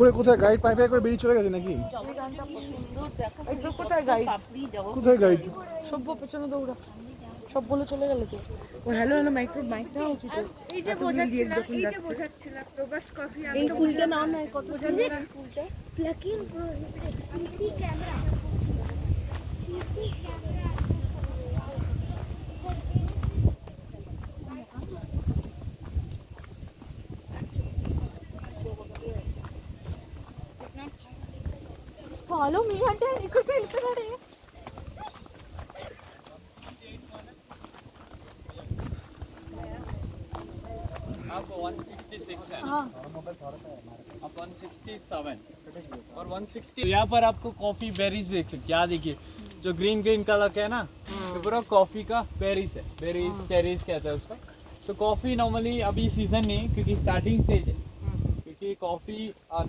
করে কোথায় গাইড পাই পাই করে বেরিয়ে চলে গেছে নাকি? কোথায় গাইড? কোথায় গাইড? সভ্য পেছনে দৌড়া সব বলে চলে গেল তো। ও হ্যালো হ্যালো মাইক নেওয়া উচিত। এই যে বোঝাচ্ছিলাম রোবাস্ট কফি আমি এই ফুলটা নাও না, কত সুন্দর ফুলটা। Plucking CC camera CC camera follow me అంటే ఇక్కడ వెళ్తున్నాడే. आप 166 है आप 167 और 160 यहाँ पर आपको कॉफी बेरीज देख सकते हैं। यहाँ देखिए जो ग्रीन ग्रीन कलर का है ना, ये पूरा कॉफी का बेरीज है। बेरीज टेरीज कहते हैं उसका। तो कॉफी नॉर्मली अभी सीजन नहीं है क्योंकि स्टार्टिंग स्टेज है, क्योंकि कॉफी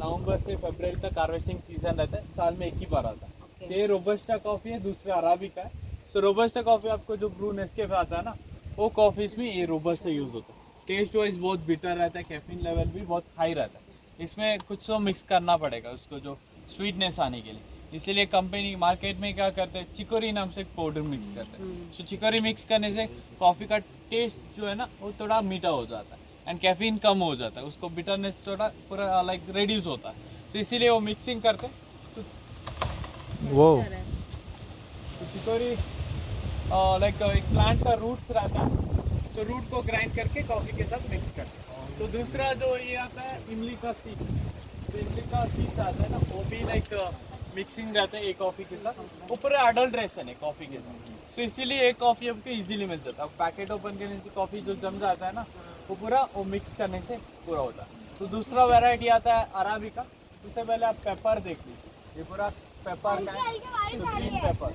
नवंबर से फरवरी तक हार्वेस्टिंग सीजन रहता है, साल में एक ही बार आता है। ये रोबस्टा कॉफी है, दूसरा अराबिका है। तो रोबस्टा कॉफी आपको जो ब्रू नेस्कैफे आता है ना, वो कॉफीज में ये रोबस्टा यूज होता है। टेस्ट वाइज बहुत बिटर रहता है, कैफीन लेवल भी बहुत हाई रहता है। इसमें कुछ तो मिक्स करना पड़ेगा उसको जो स्वीटनेस आने के लिए, इसीलिए कंपनी मार्केट में क्या करते हैं, चिकोरी नाम से पाउडर मिक्स करते हैं। तो चिकोरी मिक्स करने से कॉफ़ी का टेस्ट जो है ना वो थोड़ा मीठा हो जाता है एंड कैफीन कम हो जाता है, उसको बिटरनेस थोड़ा पूरा लाइक रिड्यूस होता है। तो इसीलिए वो मिक्सिंग करते हैं। वो तो चिकोरी लाइक एक प्लांट का रूट्स रहता है, तो रूट को ग्राइंड करके कॉफ़ी के साथ मिक्स करते हैं। तो दूसरा जो ये आता है इमली का सीड, तो इमली का सीड आता है ना, वो भी लाइक मिक्सिंग रहता है एक कॉफ़ी के साथ। वो पूरा अडल्ट्रेशन है कॉफ़ी के साथ, तो इसीलिए एक कॉफ़ी आपको इजीली मिल जाता है। अब पैकेट ओपन करने से कॉफ़ी जो जम जाता है ना, वो पूरा वो मिक्स करने से पूरा होता है। तो दूसरा वैरायटी आता है अराबिका। उससे पहले आप पेपर देख लीजिए, ये पूरा पेपर का है, तो ग्रीन पेपर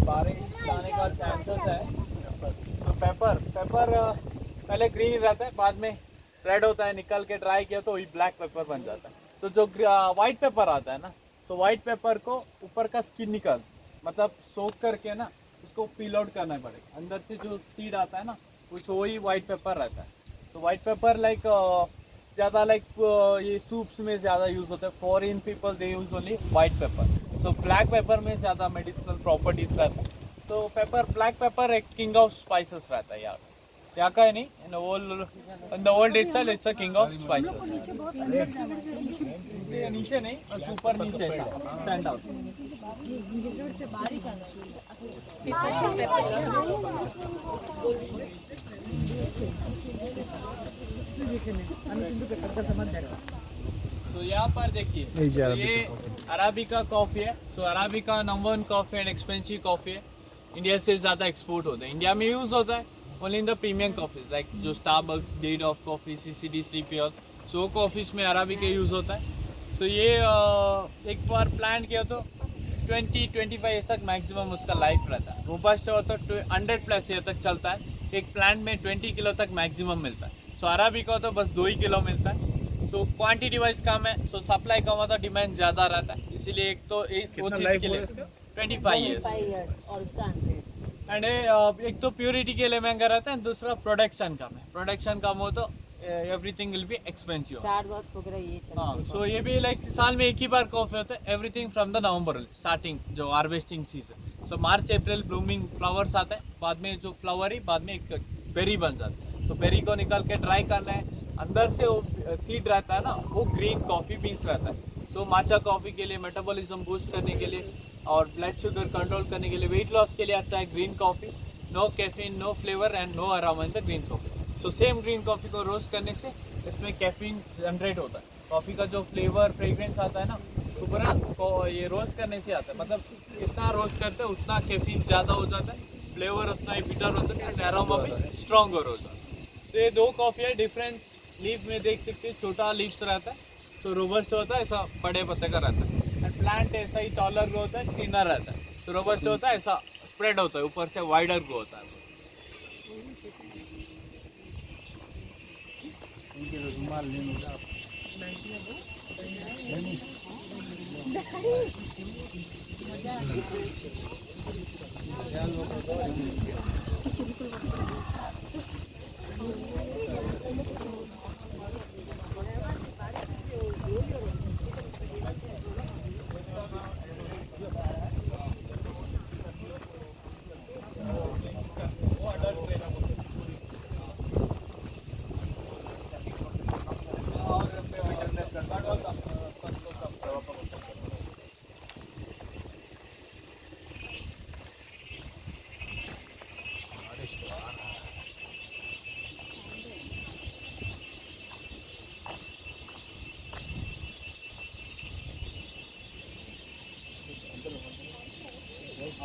बारिश आने का चांसेस है। तो पेपर पहले ग्रीन रहता है, बाद में रेड होता है, निकल के ड्राई किया तो वही ब्लैक पेपर बन जाता है। तो जो वाइट पेपर आता है ना, तो वाइट पेपर को ऊपर का स्किन निकाल, मतलब सोक करके ना उसको पील आउट करना पड़ेगा। अंदर से जो सीड आता है ना, उस वही वाइट पेपर रहता है। तो वाइट पेपर लाइक ज़्यादा लाइक ये सूप्स में ज़्यादा यूज़ होता है। Foreign people they use only white paper. तो ब्लैक पेपर में ज़्यादा मेडिसिनल प्रॉपर्टीज रहता है। तो पेपर ब्लैक पेपर एक किंग ऑफ स्पाइसेस रहता है यहाँ का है नहीं, in the world itself it's a king of spices. नीचे नहीं, ऊपर नीचे स्टैंड आउट। तो यहाँ पर देखिए, ये अराबिका कॉफ़ी है। सो arabica number 1 coffee and expensive coffee है। इंडिया से ज़्यादा एक्सपोर्ट होता है। इंडिया में यूज़ होता है only in the premium coffees like जो Starbucks, date of coffee, CCD, स्लीपियर, सो कॉफ़ीज़ में अराबिका यूज़ होता है। तो ये एक बार प्लांट किया तो 20-25 ईयर तक मैक्सिमम उसका लाइफ रहता है। रोबस्टा हो तो 100+ ईयर तक चलता है। एक प्लांट में 20 किलो तक मैक्सिमम मिलता है। सो अराबिका हो तो बस 2 ही किलो मिलता है। सो क्वांटिटी वाइज कम है, सो सप्लाई कम होता है, डिमांड ज़्यादा रहता है। इसीलिए एक तो एक वो चीज़ के लिए 25 ईयर्स एंड एक तो प्योरिटी के लिए महंगा रहता है, दूसरा प्रोडक्शन कम है। प्रोडक्शन कम हो तो एवरीथिंग विल बी एक्सपेंसिव। हाँ, सो ये भी लाइक साल में एक ही बार कॉफी होता है। Everything from the November starting जो हार्वेस्टिंग सीजन। सो मार्च अप्रैल ब्लूमिंग फ्लावर्स आता है, बाद में जो फ्लावर ही बाद में एक बेरी बन जाता है। सो बेरी को निकाल के ड्राई करना है। अंदर से वो सीड रहता है ना, वो ग्रीन कॉफ़ी बीन्स रहता है। सो माचा कॉफ़ी के लिए, मेटाबॉलिज्म बूस्ट करने के लिए और ब्लड शुगर कंट्रोल करने के लिए, वेट लॉस के लिए अच्छा है green coffee. No caffeine, no flavour and no aroma in the green coffee. So same green coffee को रोस्ट करने से इसमें कैफीन जनरेट होता है। कॉफ़ी का जो फ्लेवर फ्रेग्रेंस आता है ना, तो पूरा ये रोस्ट करने से आता है। मतलब जितना रोस्ट करते हैं उतना कैफीन ज़्यादा हो जाता है, फ्लेवर उतना ही बिटर हो जाता है, अरोमा भी स्ट्रॉन्गर हो जाता है। तो ये दो कॉफ़ी है डिफरेंस। लीफ में देख सकते हैं, छोटा लीव्स रहता है, तो रोबस्ट होता है, ऐसा बड़े पत्ते का रहता है। एंड प्लांट ऐसा ही टॉलर ग्रो होता है, थिनर रहता है। तो रोबस्ट होता है, ऐसा स्प्रेड होता है, ऊपर से वाइडर ग्रो होता है।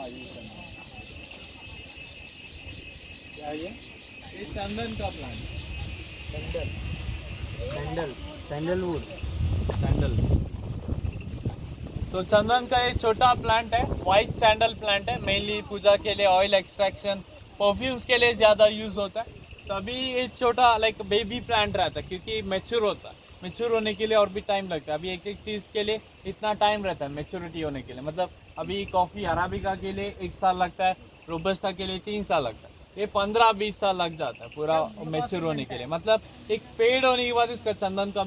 हाँ ये चंदन। क्या है ये चंदन का प्लांट। सैंडलवुड। सैंडल। तो चंदन का एक छोटा प्लांट है, वाइट सैंडल प्लांट है, मेनली पूजा के लिए, ऑयल एक्सट्रैक्शन, परफ्यूम्स के लिए ज़्यादा यूज़ होता है। तो अभी ये छोटा लाइक बेबी प्लांट रहता है क्योंकि मैच्योर होता है, मैच्योर होने के लिए और भी टाइम लगता है। अभी एक एक चीज़ के लिए इतना टाइम रहता है मैच्योरिटी होने के लिए। मतलब अभी कॉफ़ी अराबिका के लिए 1 साल लगता है, रोबस्टा के लिए 3 साल लगता है, ये 15-20 साल लग जाता है पूरा मैच्योर होने के लिए। मतलब एक पेड़ होने के बाद इसका चंदन का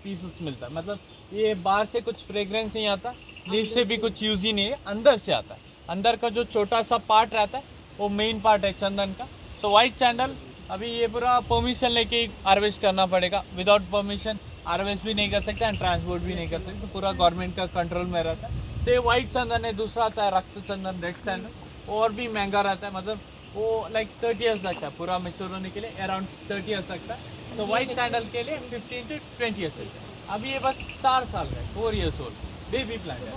पीसेस मिलता है। मतलब ये बाहर से कुछ फ्रेग्रेंस नहीं आता, लीफ से भी कुछ यूज ही नहीं है, अंदर से आता है। अंदर का जो छोटा सा पार्ट रहता है वो मेन पार्ट है चंदन का। सो वाइट सैंडल अभी ये पूरा परमिशन लेके हार्वेस्ट करना पड़ेगा, विदाउट परमिशन हार्वेस्ट भी नहीं कर सकते एंड ट्रांसपोर्ट भी नहीं कर सकते, तो पूरा गवर्नमेंट का कंट्रोल में रहता है। तो ये वाइट चंदन है। दूसरा आता है रक्त चंदन, रेड चंदन, और भी महंगा रहता है। मतलब वो लाइक 30 ईयर्स लगता है पूरा मेच्योर होने के लिए, अराउंड 30 ईयर्स लगता है। तो वाइट सैंडल के लिए 15 to 20 ईयर्स लगता है। अभी ये बस 4 साल का है, 4 ईयर्स ओल्ड, बेबी प्लांट है।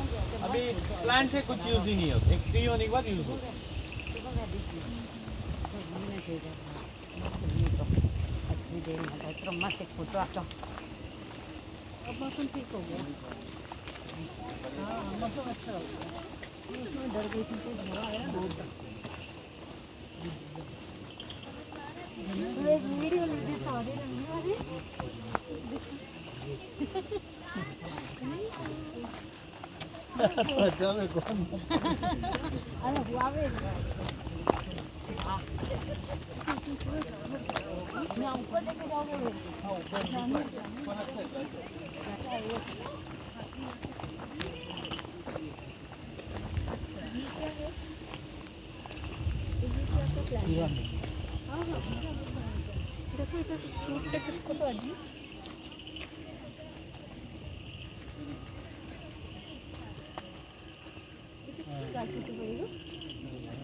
अभी प्लांट से कुछ यूज ही नहीं होता, एक ट्री होने के बाद यूज होता है। अब मौसम ठीक हो गया। हाँ मौसम अच्छा हो गया। उसमें डर गई थी तो धुआं आया बहुत। वीडियो लेते सारे रंग वाले अरे हुआवे मैं ऊपर लेके जाओगे। देखो इधर फ्रूट के किसको तो अजी गाछ तो बोलो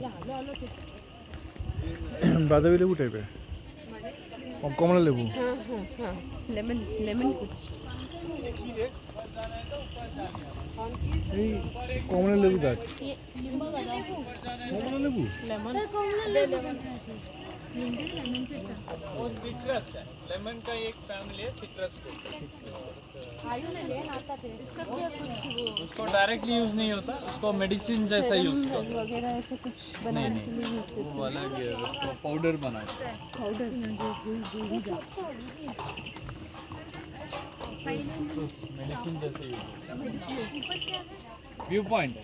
या लो लो বাদামি লেবু টাইপের, কমলা লেবু। हाँ हाँ हाँ लेमन लेमन कुछ এই কমলা লেবু গাছ। ये नींबू का কমলা লেবু लेमन दे लेमन लेमन से वो सिट्रस है, लेमन का एक फैमिली है, सिट्रस फ्रूट। आयु ने ले आता थे इसका क्या कुछ वो उसको डायरेक्टली यूज नहीं होता, उसको मेडिसिन जैसा यूज करते हैं। वगैरह ऐसे कुछ नहीं बनाने के लिए यूज नहीं, करते वो अलग है, उसको पाउडर बनाते हैं। पाउडर मेडिसिन जैसे यूज होता है। व्यू पॉइंट है।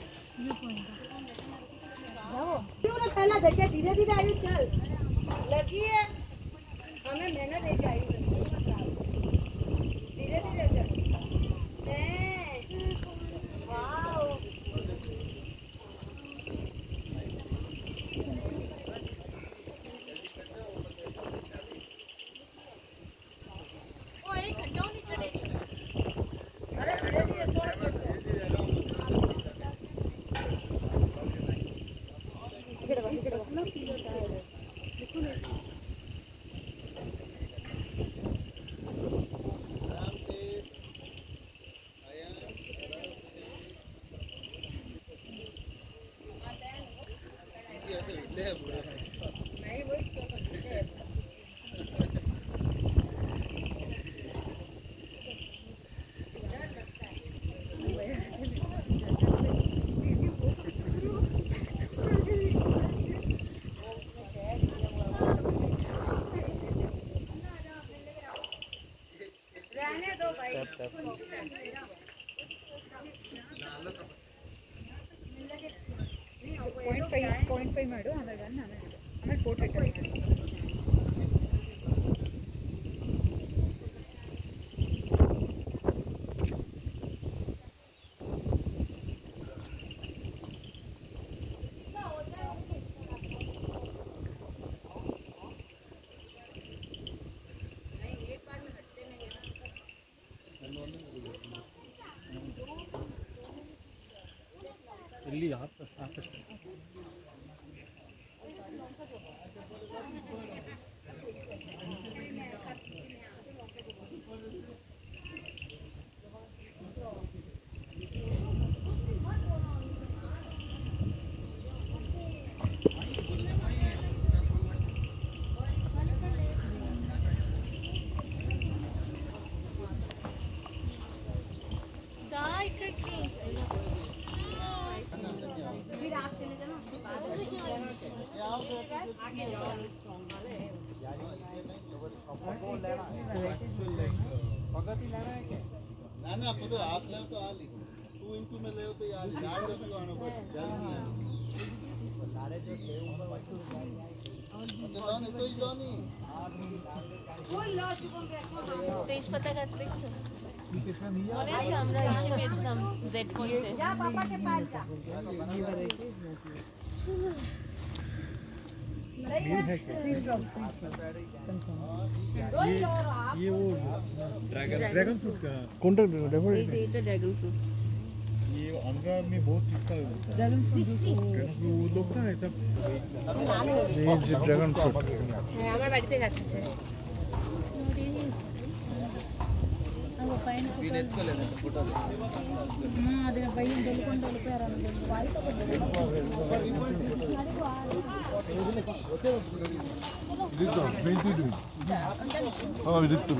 क्यों ना पहला देखे धीरे धीरे आयु चल लगी है हमें मेहनत है कि आयु धीरे धीरे चल वाओ रहने दो भाई ಪಾಯಿಂಟ್ ಫೈವ್ ಮಾಡು ಆಮೇಲೆ ಫೋಟೋ ಇಟ್ಟು ಇಲ್ಲಿ ಆಫೀಸ್ ना ना पूरा आप ले तो आ ली 2 इंटू में ले तो यार लाल जो भी आना पड़े जल्दी नहीं लारे जो ले ऊपर तो नहीं तो ही नहीं ফুল লো শুভম দেখো তেজপাতা গাছ দেখছো মনে আছে আমরা এসে পেয়েছিলাম জেড পয়েন্টে যা পাপাকে পাল যা ये वो ड्रैगन फ्रूट का कोणता এই डेकोरेट যে এটা ড্রাগন ফ্রুট ये आंध्रा में बहुत इसका होता है ड्रैगन फ्रूट वो लोग ना ऐसा ये ड्रैगन फ्रूट হ্যাঁ আমার বাড়িতে গাছ আছে అదే పైన వెళ్ళుకుంటూ వెళ్ళిపోయారు 이랬다. 멘티도. 아, 이랬다.